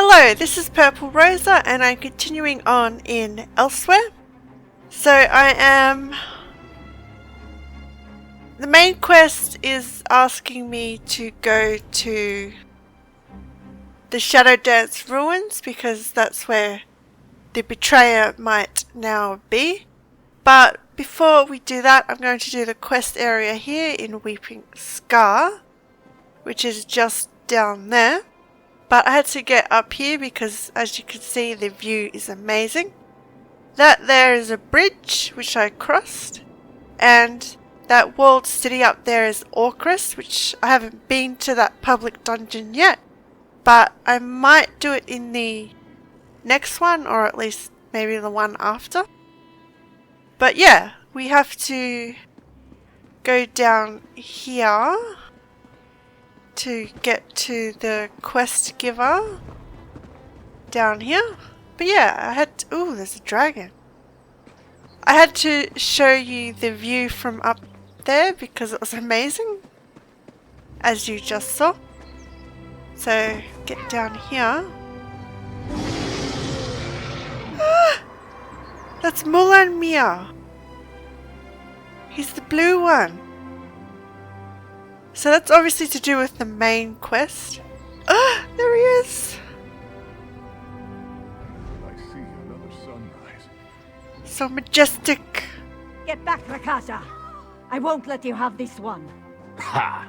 Hello, this is Purple Rosa and I'm continuing on in Elsweyr. So the main quest is asking me to go to the Shadow Dance ruins because that's where the betrayer might now be. But before we do that, I'm going to do the quest area here in Weeping Scar, which is just down there. But I had to get up here because, as you can see, the view is amazing. That there is a bridge, which I crossed. And that walled city up there is Orcris, which I haven't been to that public dungeon yet. But I might do it in the next one, or at least maybe the one after. But yeah, we have to go down here to get to the quest giver down here. But yeah, I had to, ooh, there's a dragon. I had to show you the view from up there because it was amazing, as you just saw. So get down here. Ah, that's Mulan Mia. He's the blue one. So that's obviously to do with the main quest. Ah, there he is! I see another sunrise. So majestic. Get back, Rakasha! I won't let you have this one. Ha!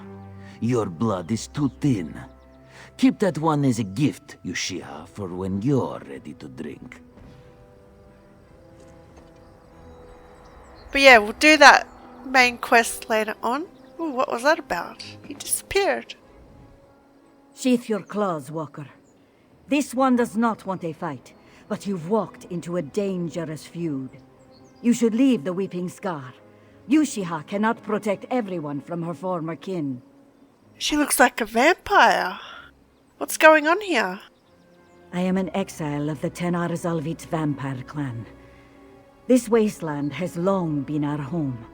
Your blood is too thin. Keep that one as a gift, Yushiha, for when you're ready to drink. But yeah, we'll do that main quest later on. Ooh, what was that about? He disappeared. Sheath your claws, Walker. This one does not want a fight, but you've walked into a dangerous feud. You should leave the Weeping Scar. Yushiha cannot protect everyone from her former kin. She looks like a vampire. What's going on here? I am an exile of the Tenarr Zalviit vampire clan. This wasteland has long been our home.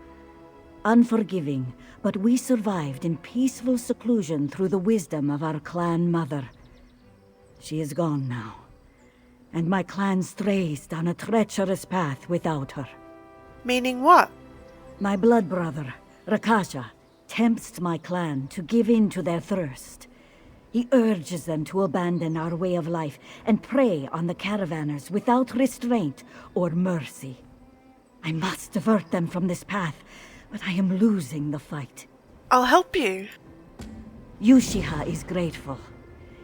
Unforgiving, but we survived in peaceful seclusion through the wisdom of our clan mother. She is gone now, and my clan strays down a treacherous path without her. Meaning what? My blood brother, Rakasha, tempts my clan to give in to their thirst. He urges them to abandon our way of life and prey on the caravanners without restraint or mercy. I must divert them from this path, but I am losing the fight. I'll help you. Yushiha is grateful.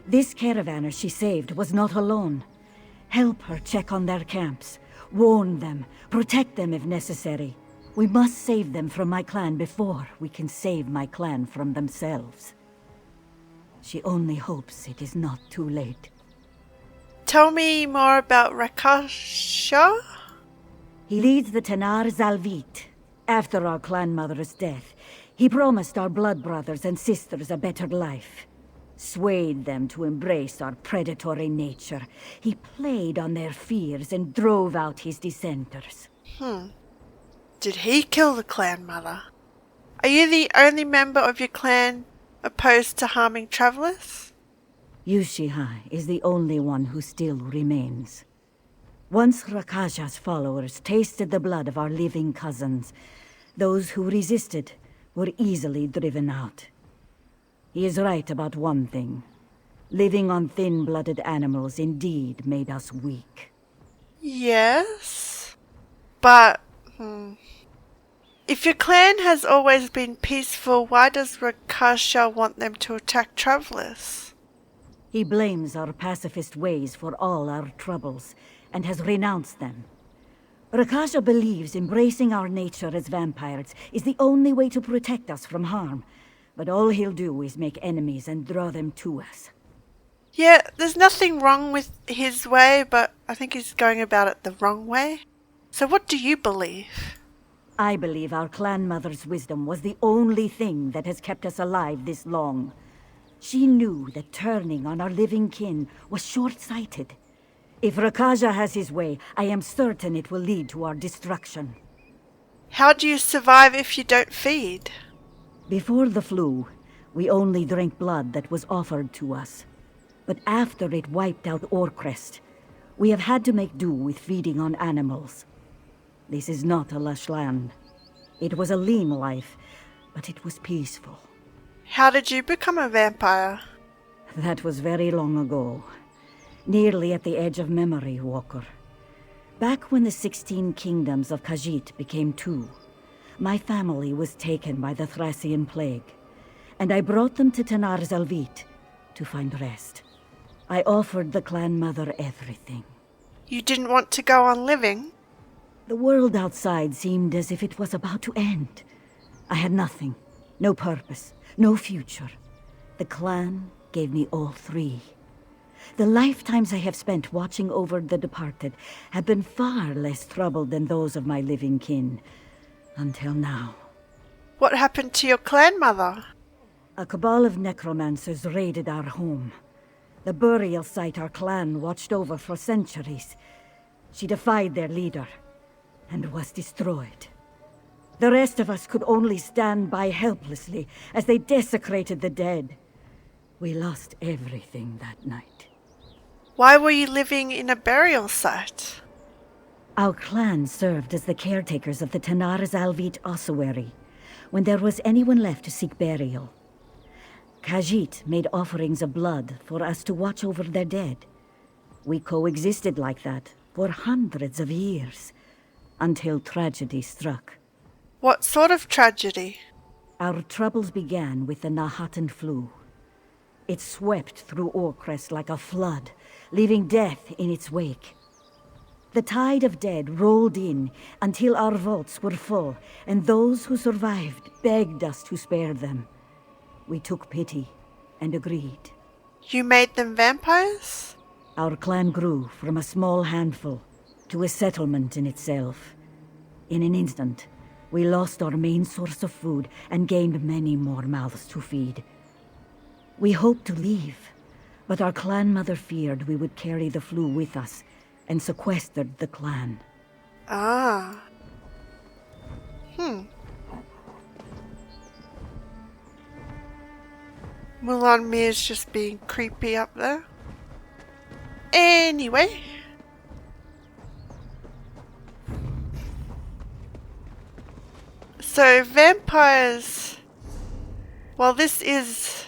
This caravanner she saved was not alone. Help her check on their camps. Warn them. Protect them if necessary. We must save them from my clan before we can save my clan from themselves. She only hopes it is not too late. Tell me more about Rakasha? He leads the Tenarr Zalviit. After our clan mother's death, he promised our blood brothers and sisters a better life. Swayed them to embrace our predatory nature. He played on their fears and drove out his dissenters. Did he kill the clan mother? Are you the only member of your clan opposed to harming travelers? Yushiha is the only one who still remains. Once Rakasha's followers tasted the blood of our living cousins, those who resisted were easily driven out. He is right about one thing. Living on thin-blooded animals indeed made us weak. Yes, but if your clan has always been peaceful, why does Rakasha want them to attack travelers? He blames our pacifist ways for all our troubles, and has renounced them. Rakasha believes embracing our nature as vampires is the only way to protect us from harm, but all he'll do is make enemies and draw them to us. Yeah, there's nothing wrong with his way, but I think he's going about it the wrong way. So what do you believe? I believe our clan mother's wisdom was the only thing that has kept us alive this long. She knew that turning on our living kin was short-sighted. If Rakasha has his way, I am certain it will lead to our destruction. How do you survive if you don't feed? Before the flu, we only drank blood that was offered to us. But after it wiped out Orcrest, we have had to make do with feeding on animals. This is not a lush land. It was a lean life, but it was peaceful. How did you become a vampire? That was very long ago. Nearly at the edge of memory, Walker. Back when the 16 kingdoms of Khajiit became 2, my family was taken by the Thracian plague, and I brought them to Tenarr Zalviit to find rest. I offered the clan mother everything. You didn't want to go on living? The world outside seemed as if it was about to end. I had nothing, no purpose, no future. The clan gave me all 3. The lifetimes I have spent watching over the departed have been far less troubled than those of my living kin. Until now. What happened to your clan mother? A cabal of necromancers raided our home. The burial site our clan watched over for centuries. She defied their leader, and was destroyed. The rest of us could only stand by helplessly as they desecrated the dead. We lost everything that night. Why were you living in a burial site? Our clan served as the caretakers of the Tenarr Zalviit Ossuary, when there was anyone left to seek burial. Khajiit made offerings of blood for us to watch over their dead. We coexisted like that for hundreds of years, until tragedy struck. What sort of tragedy? Our troubles began with the Nahatan flu. It swept through Orcrest like a flood, leaving death in its wake. The tide of dead rolled in until our vaults were full, and those who survived begged us to spare them. We took pity and agreed. You made them vampires? Our clan grew from a small handful to a settlement in itself. In an instant, we lost our main source of food and gained many more mouths to feed. We hoped to leave, but our clan mother feared we would carry the flu with us and sequestered the clan. Ah. Mulan Mir's just being creepy up there. Anyway. So vampires... Well, this is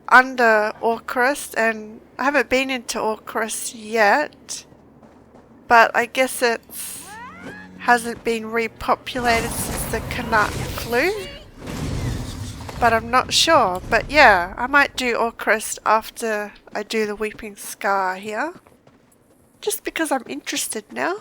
under Orcrest, and I haven't been into Orcrest yet, but I guess it hasn't been repopulated since the Canut flu, but I'm not sure. But yeah, I might do Orcrest after I do the Weeping Scar here, just because I'm interested now.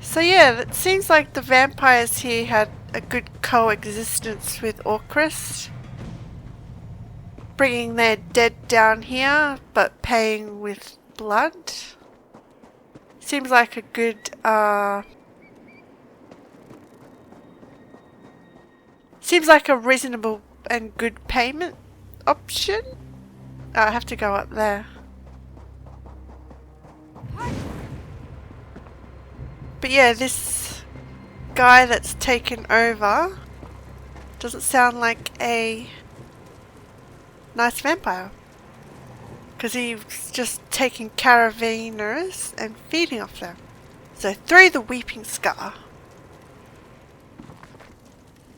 So yeah, it seems like the vampires here had a good coexistence with Orcrest, bringing their dead down here, but paying with blood. Seems like a good, seems like a reasonable and good payment option. I have to go up there. But yeah, this guy that's taken over doesn't sound like a nice vampire, because he's just taking caravanners and feeding off them. So through the Weeping Scar.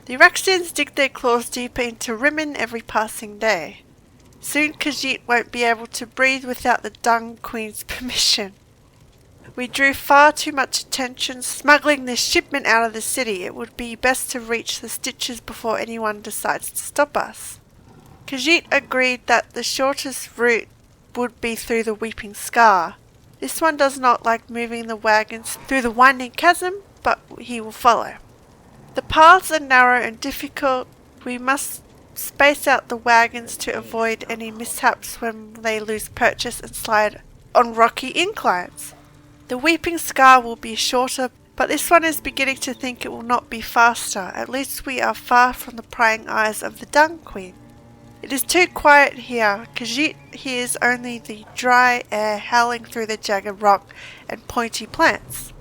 The Iraxians dig their claws deeper into Rimmon every passing day. Soon Khajiit won't be able to breathe without the Dung Queen's permission. We drew far too much attention smuggling this shipment out of the city. It would be best to reach the Stitches before anyone decides to stop us. Khajiit agreed that the shortest route would be through the Weeping Scar. This one does not like moving the wagons through the winding chasm, but he will follow. The paths are narrow and difficult. We must space out the wagons to avoid any mishaps when they lose purchase and slide on rocky inclines. The Weeping Scar will be shorter, but this one is beginning to think it will not be faster. At least we are far from the prying eyes of the Dung Queen. It is too quiet here. Khajiit hears only the dry air howling through the jagged rock and pointy plants.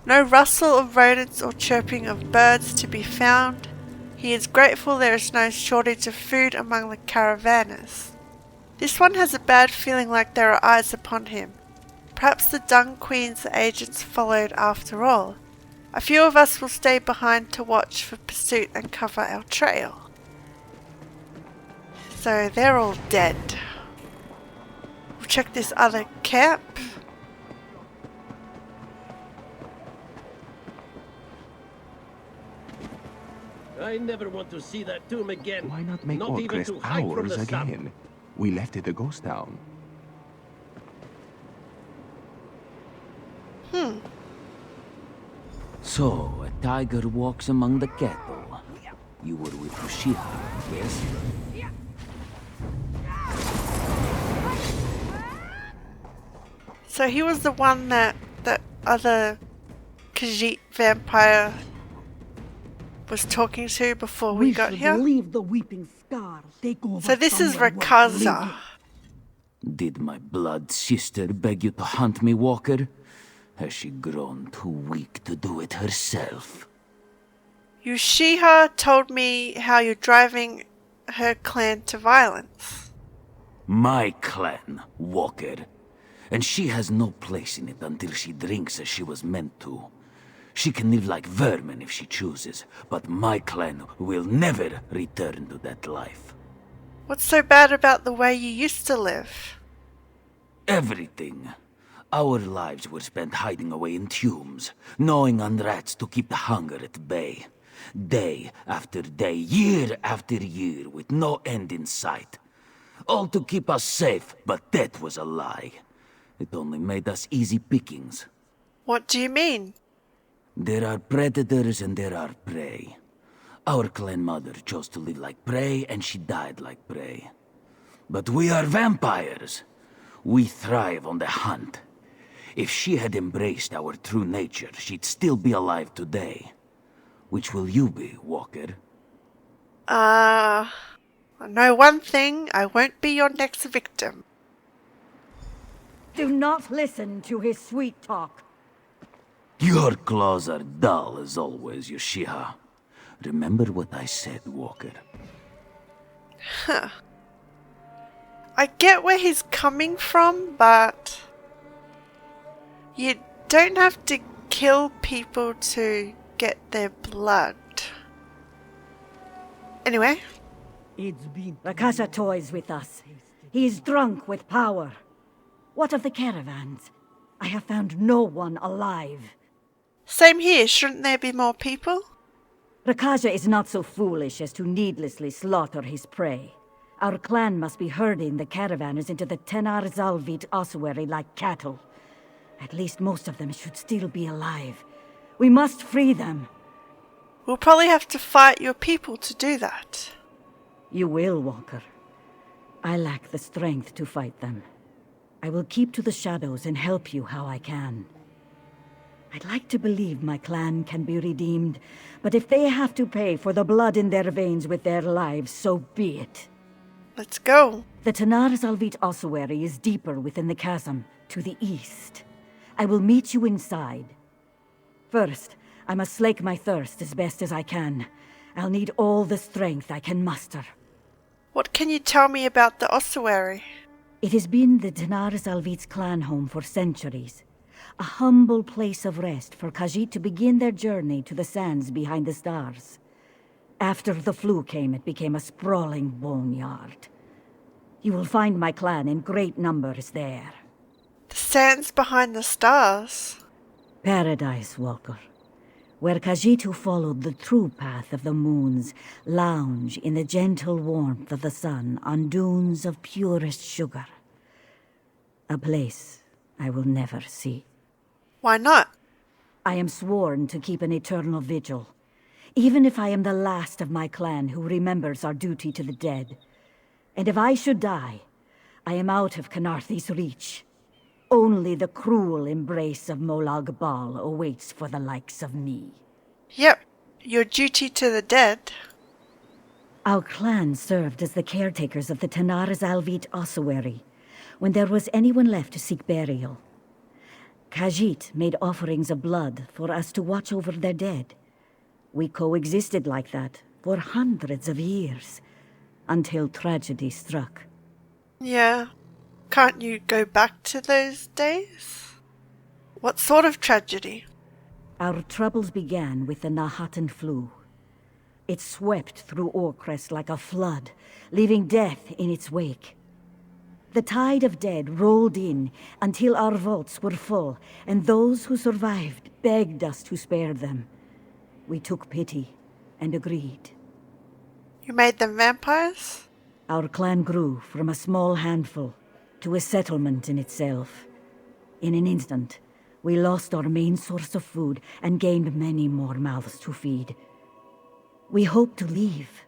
No rustle of rodents or chirping of birds to be found. He is grateful there is no shortage of food among the caravanners. This one has a bad feeling like there are eyes upon him. Perhaps the Dung Queen's agents followed after all. A few of us will stay behind to watch for pursuit and cover our trail. So they're all dead. We'll check this other camp. I never want to see that tomb again. Why not make Not even Orcrest to hide from ours the sun. again? We left it a ghost town. So, a tiger walks among the cattle. You were with Uchiha, yes? So he was the one that other Khajiit vampire was talking to before we got here. Leave the weeping scar. Take over. So this is somewhere worth Rakaza. living. Did my blood sister beg you to hunt me, Walker? Has she grown too weak to do it herself? Uchiha told me how you're driving her clan to violence. My clan, Walker. And she has no place in it until she drinks as she was meant to. She can live like vermin if she chooses, but my clan will never return to that life. What's so bad about the way you used to live? Everything. Our lives were spent hiding away in tombs, gnawing on rats to keep the hunger at bay. Day after day, year after year, with no end in sight. All to keep us safe, but that was a lie. It only made us easy pickings. What do you mean? There are predators and there are prey. Our clan mother chose to live like prey and she died like prey. But we are vampires. We thrive on the hunt. If she had embraced our true nature, she'd still be alive today. Which will you be, Walker? I know one thing, I won't be your next victim. Do not listen to his sweet talk. Your claws are dull as always, Uchiha. Remember what I said, Walker. I get where he's coming from, but you don't have to kill people to get their blood. Anyway, Rakasa toys with us. He is drunk with power. What of the caravans? I have found no one alive. same here, shouldn't there be more people? Rakaja is not so foolish as to needlessly slaughter his prey. Our clan must be herding the caravanners into the Tenarr Zalviit Ossuary like cattle. At least most of them should still be alive. We must free them. We'll probably have to fight your people to do that. You will, Walker. I lack the strength to fight them. I will keep to the shadows and help you how I can. I'd like to believe my clan can be redeemed, but if they have to pay for the blood in their veins with their lives, so be it. Let's go. The Tenarr Zalviit Ossuary is deeper within the chasm, to the east. I will meet you inside. First, I must slake my thirst as best as I can. I'll need all the strength I can muster. What can you tell me about the ossuary? It has been the Tenarr Zalviit's clan home for centuries. A humble place of rest for Khajiit to begin their journey to the sands behind the stars. After the flu came, it became a sprawling boneyard. You will find my clan in great numbers there. The sands behind the stars. Paradise, Walker. Where Khajiit who followed the true path of the moons lounge in the gentle warmth of the sun on dunes of purest sugar. A place I will never see. Why not? I am sworn to keep an eternal vigil, even if I am the last of my clan who remembers our duty to the dead. And if I should die, I am out of Canarthi's reach. Only the cruel embrace of Molag Bal awaits for the likes of me. Yep, your duty to the dead. Our clan served as the caretakers of the Tenarr Zalviit Ossuary, when there was anyone left to seek burial. Khajiit made offerings of blood for us to watch over their dead. We coexisted like that for hundreds of years, until tragedy struck. Yeah. Can't you go back to those days? What sort of tragedy? Our troubles began with the Nahatan flu. It swept through Orcrest like a flood, leaving death in its wake. The tide of dead rolled in until our vaults were full, and those who survived begged us to spare them. We took pity and agreed. You made them vampires? Our clan grew from a small handful to a settlement in itself. In an instant, we lost our main source of food and gained many more mouths to feed. We hoped to leave,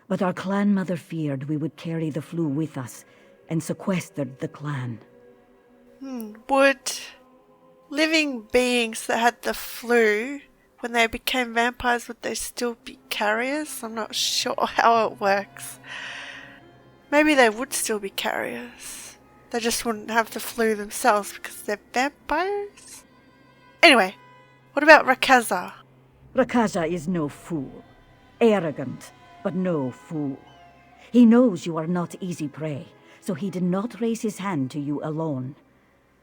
but our clan mother feared we would carry the flu with us and sequestered the clan. Would living beings that had the flu, when they became vampires, would they still be carriers? I'm not sure how it works. Maybe they would still be carriers. They just wouldn't have the flu themselves because they're vampires? Anyway, what about Rakaza? Rakaza is no fool. Arrogant, but no fool. He knows you are not easy prey, so he did not raise his hand to you alone.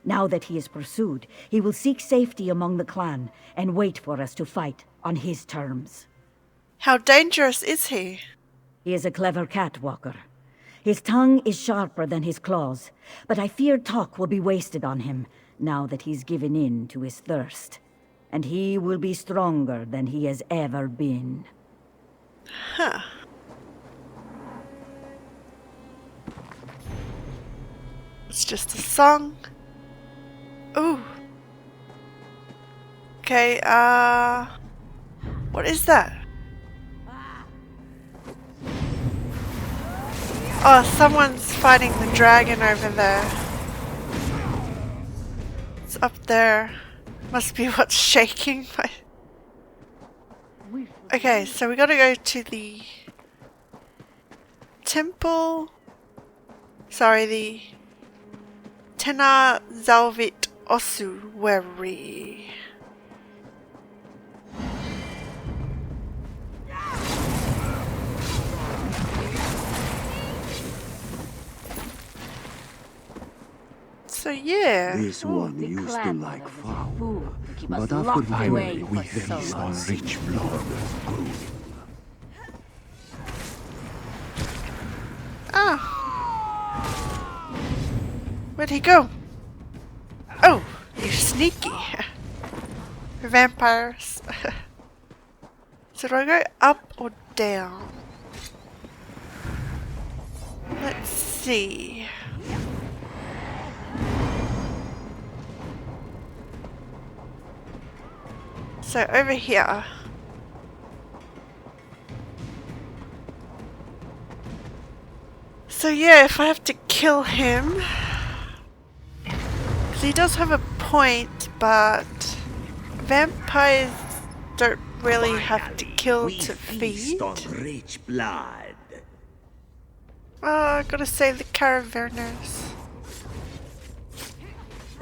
Now that he is pursued, he will seek safety among the clan and wait for us to fight on his terms. How dangerous is he? He is a clever catwalker. His tongue is sharper than his claws, but I fear talk will be wasted on him now that he's given in to his thirst. And he will be stronger than he has ever been. Huh. It's just a song. Ooh. Okay, what is that? Oh, someone's fighting the dragon over there. It's up there. Must be what's shaking. Okay, so we gotta go to the temple. Sorry, the Tenarr Zalviit Ossuary. So yeah. This one used to like fowl, but after finally we feast on rich blood grew. Ah. Where'd he go? Oh, you sneaky. Vampires. So do I go up or down? Let's see. So over here. So yeah, if I have to kill him, because he does have a point, but vampires don't really have to kill to feed. Rich blood. Oh, I gotta save the caravanners.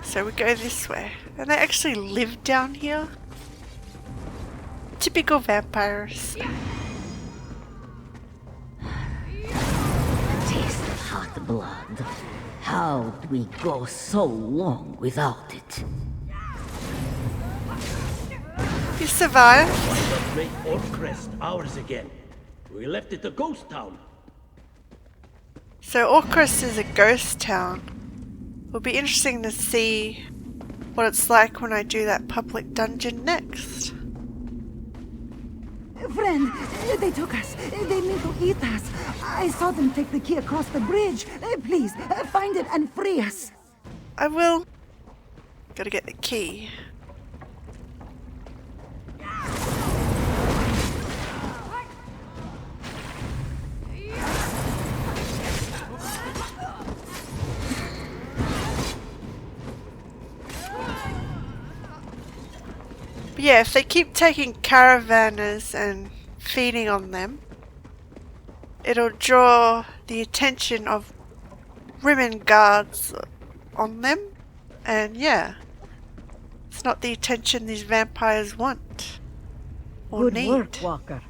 So we go this way. And they actually live down here. Typical vampires. Taste of hot blood. How'd we go so long without it? You survived. Let's make Orcrest ours again. We left it a ghost town. So Orcrest is a ghost town. It'll be interesting to see what it's like when I do that public dungeon next. Friend, they took us. They mean to eat us. I saw them take the key across the bridge. Please, find it and free us. I will. Gotta get the key. But yeah, if they keep taking caravanners and feeding on them, it'll draw the attention of women guards on them, and yeah, It's not the attention these vampires want. Or Good need. work, Walker.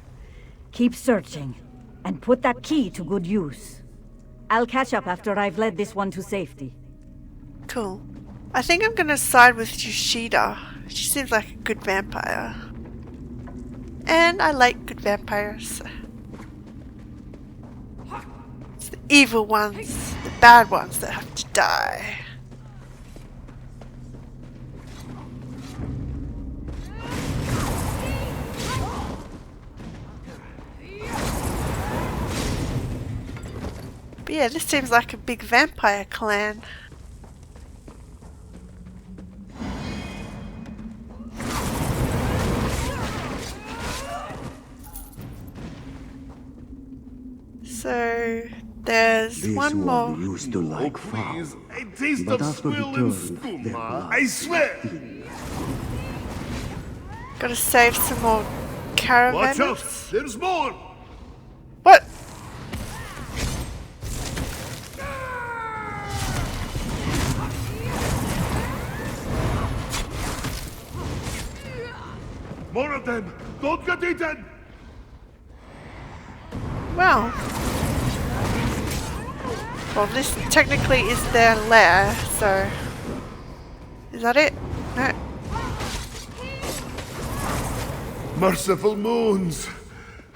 Keep searching, and put that key to good use. I'll catch up after I've led this one to safety. Cool. I think I'm gonna side with Yoshida. She seems like a good vampire. And I like good vampires. It's the evil ones, the bad ones that have to die. But yeah, this seems like a big vampire clan. So there's This one more. used to like fowl, A taste but of after the swill and turn, their skooma, blood I swear! Gotta save some more Watch out! caravanners. There's more! What? More of them! Don't get eaten! Well. Well, this technically is their lair, so. Is that it? No. Merciful moons!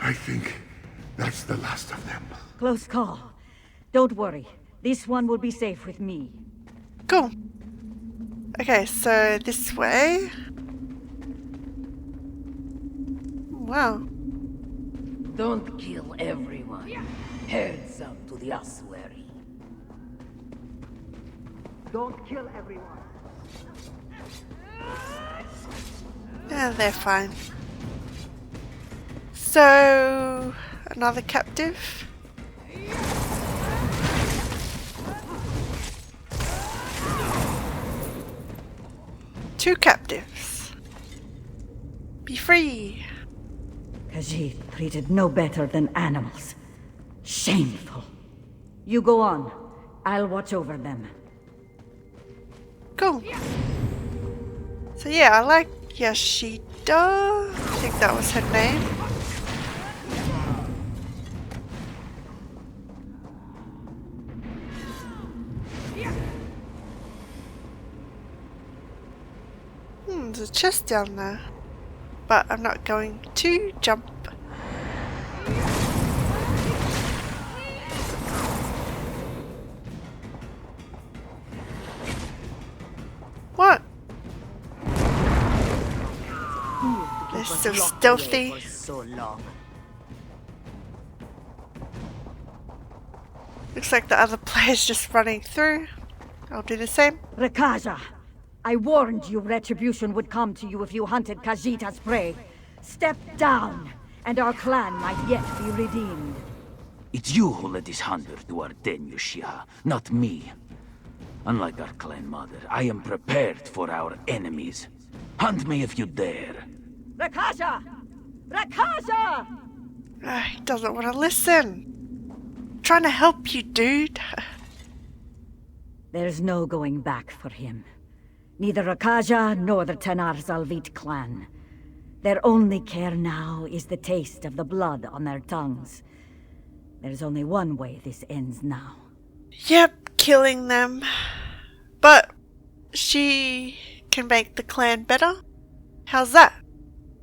I think that's the last of them. Close call. Don't worry. This one will be safe with me. Cool. Okay, so this way. Wow. Don't kill everyone. Heads up to the Ossuary. Don't kill everyone. Yeah, they're fine. So, another captive. Two captives. Be free. Khajiit treated no better than animals. Shameful. You go on. I'll watch over them. Cool. So yeah, I like Yoshida. I think that was her name. There's a chest down there. But I'm not going to jump. What? They're so stealthy. For so long. Looks like the other player's just running through. I'll do the same. Rakaja! I warned you retribution would come to you if you hunted Khajiit as prey. Step down, and our clan might yet be redeemed. It's you who let this hunter do our den, Yoshia, not me. Unlike our clan mother, I am prepared for our enemies. Hunt me if you dare. Rakaja! Rakaja! He doesn't want to listen. I'm trying to help you, dude. There's no going back for him. Neither Rakaja nor the Tenarr Zalviit clan. Their only care now is the taste of the blood on their tongues. There's only one way this ends now. Yep, killing them. But she can make the clan better? How's that?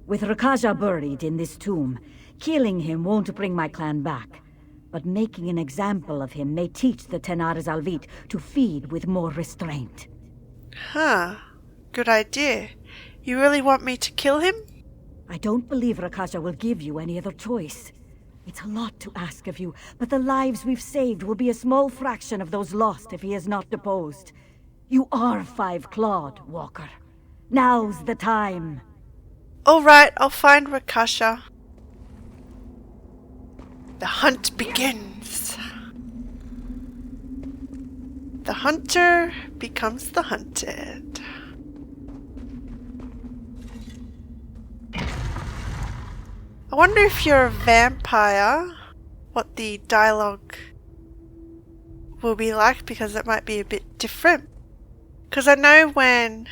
With Rakaja buried in this tomb, killing him won't bring my clan back. But making an example of him may teach the Tenarr Zalviit to feed with more restraint. Huh. Good idea. You really want me to kill him? I don't believe Rakaja will give you any other choice. It's a lot to ask of you, but the lives we've saved will be a small fraction of those lost if he is not deposed. You are five-clawed, Walker. Now's the time. Alright, I'll find Rakasha. The hunt begins. The hunter becomes the hunted. I wonder if you're a vampire, what the dialogue will be like, because it might be a bit different. Because I know when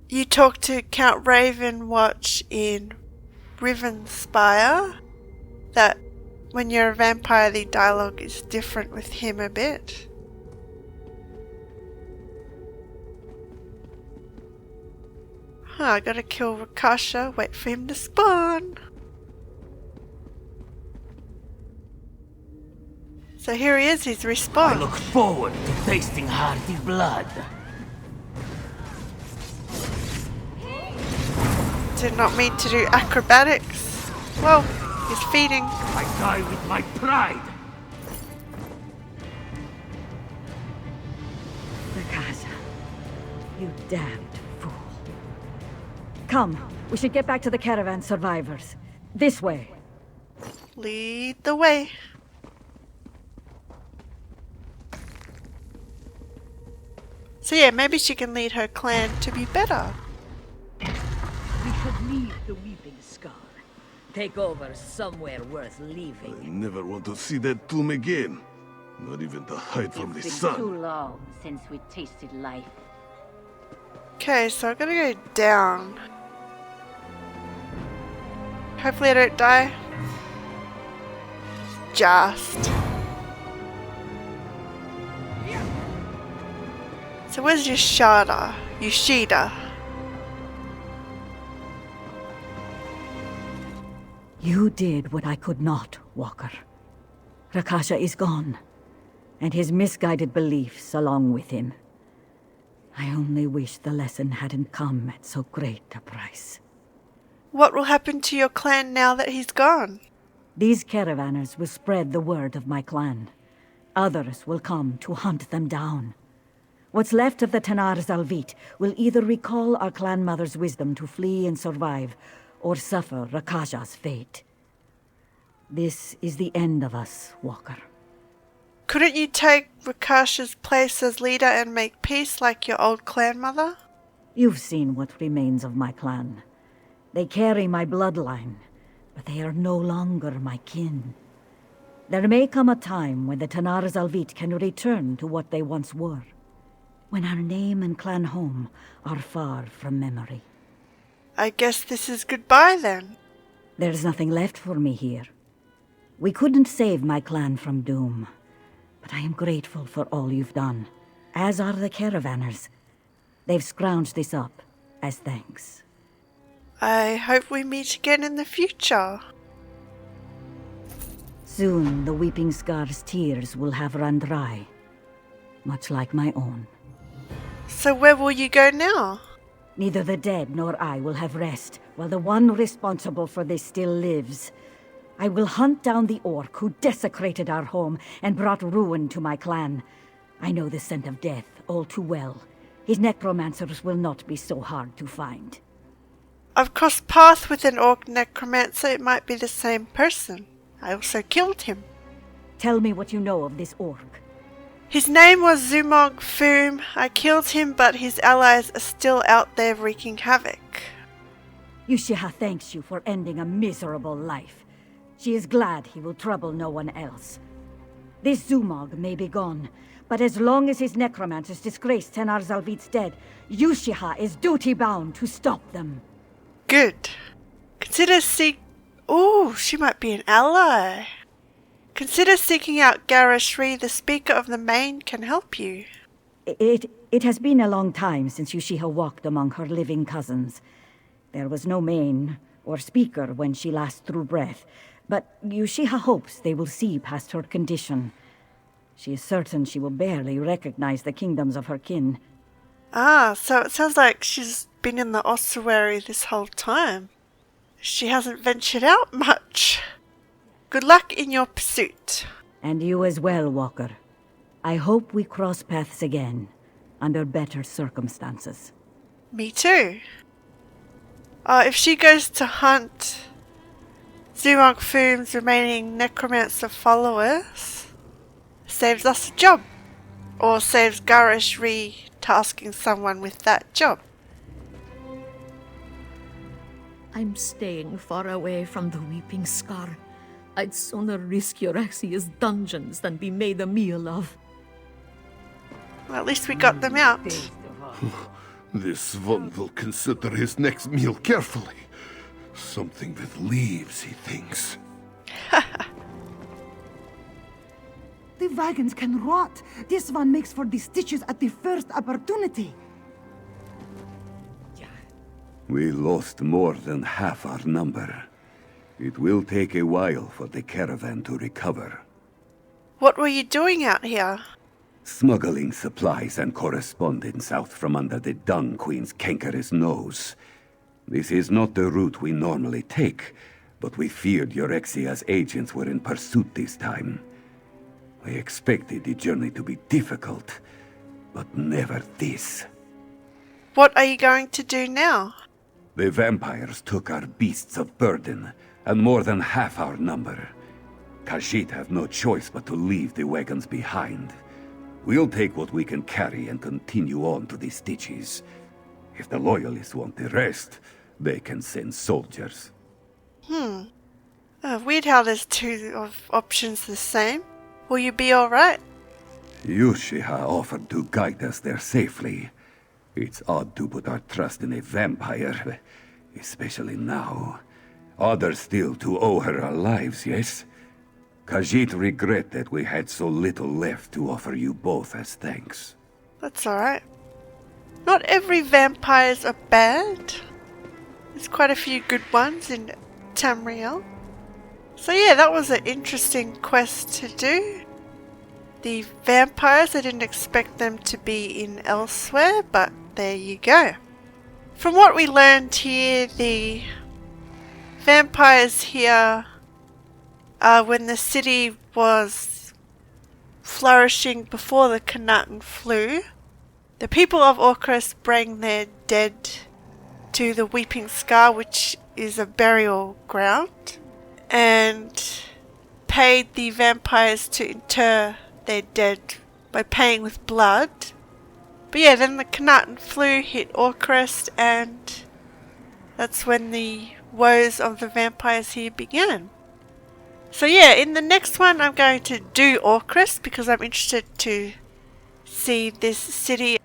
you talked to Count Ravenwatch in Rivenspire, that when you're a vampire the dialogue is different with him a bit. I gotta kill Rakasha, wait for him to spawn. So here he is, he's respawned. I look forward to tasting hearty blood. Did not mean to do acrobatics. Well, he's feeding. I die with my pride. Rakasha, you damned fool. Come, we should get back to the caravan survivors. This way. Lead the way. So yeah, maybe she can lead her clan to be better. We should leave the Weeping Scar. Take over somewhere worth I leaving. never want to see that tomb again. Not even to hide from the It's been sun. too long since we tasted life. Okay, so I gotta go down. Hopefully I don't die. Just. So where's Yoshida? You did what I could not, Walker. Rakasha is gone, and his misguided beliefs along with him. I only wish the lesson hadn't come at so great a price. What will happen to your clan now that he's gone? These caravanners will spread the word of my clan. Others will come to hunt them down. What's left of the Tenarr Zalviit will either recall our clan mother's wisdom to flee and survive, or suffer Rakasha's fate. This is the end of us, Walker. Couldn't you take Rakasha's place as leader and make peace like your old clan mother? You've seen what remains of my clan. They carry my bloodline, but they are no longer my kin. There may come a time when the Tenarr Zalviit can return to what they once were, when our name and clan home are far from memory. I guess this is goodbye then. There's nothing left for me here. We couldn't save my clan from doom, but I am grateful for all you've done, as are the caravanners. They've scrounged this up as thanks. I hope we meet again in the future. Soon the Weeping Scar's tears will have run dry, much like my own. So where will you go now? Neither the dead nor I will have rest while the one responsible for this still lives. I will hunt down the orc who desecrated our home and brought ruin to my clan. I know the scent of death all too well. His necromancers will not be so hard to find. I've crossed paths with an orc necromancer. It might be the same person. I also killed him. Tell me what you know of this orc. His name was Zumog Foom. I killed him, but his allies are still out there wreaking havoc. Yushiha thanks you for ending a miserable life. She is glad he will trouble no one else. This Zumog may be gone, but as long as his necromancers disgrace Tenarr Zalviit's dead, Yushiha is duty-bound to stop them. Good. Consider Ooh, she might be an ally. Consider seeking out Garishri. The Speaker of the Main can help you. It has been a long time since Yushiha walked among her living cousins. There was no Main or Speaker when she last drew breath, but Yushiha hopes they will see past her condition. She is certain she will barely recognize the kingdoms of her kin. Ah, so it sounds like she's been in the ossuary this whole time. She hasn't ventured out much. Good luck in your pursuit. And you as well, Walker. I hope we cross paths again, under better circumstances. Me too. If she goes to hunt Zumog Foom's remaining necromancer followers, saves us a job. Or saves Garishri tasking someone with that job. I'm staying far away from the Weeping Scar. I'd sooner risk Euraxia's dungeons than be made a meal of. Well, at least we got them out. This one will consider his next meal carefully. Something with leaves, he thinks. The wagons can rot. This one makes for the stitches at the first opportunity. We lost more than half our number. It will take a while for the caravan to recover. What were you doing out here? Smuggling supplies and correspondence out from under the Dung Queen's cankerous nose. This is not the route we normally take, but we feared Eurexia's agents were in pursuit this time. We expected the journey to be difficult, but never this. What are you going to do now? The vampires took our beasts of burden, and more than half our number. Khajiit have no choice but to leave the wagons behind. We'll take what we can carry and continue on to the Stitches. If the Loyalists want the rest, they can send soldiers. Weird how there's two options the same. Will you be alright? Yushiha offered to guide us there safely. It's odd to put our trust in a vampire, especially now. Odder still to owe her our lives, yes? Khajiit regret that we had so little left to offer you both as thanks. That's alright. Not every vampires are bad. There's quite a few good ones in Tamriel. So yeah, that was an interesting quest to do. The vampires, I didn't expect them to be in Elsweyr, but there you go. From what we learned here, the vampires here, when the city was flourishing before the Knaten flu, the people of Orchrist bring their dead to the Weeping Scar, which is a burial ground, and paid the vampires to inter their dead by paying with blood. But yeah, then the Knaten flu hit Orchrist, and that's when the woes of the vampires here began. So yeah, in the next one I'm going to do Orchrist because I'm interested to see this city,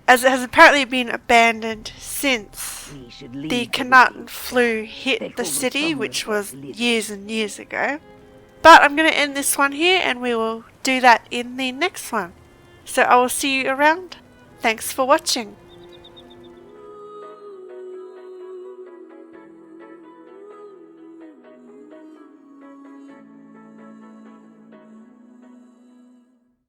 as it has apparently been abandoned since the Knaten flu hit the city, which was years and years ago. But I'm going to end this one here and we will do that in the next one. So I will see you around. Thanks for watching.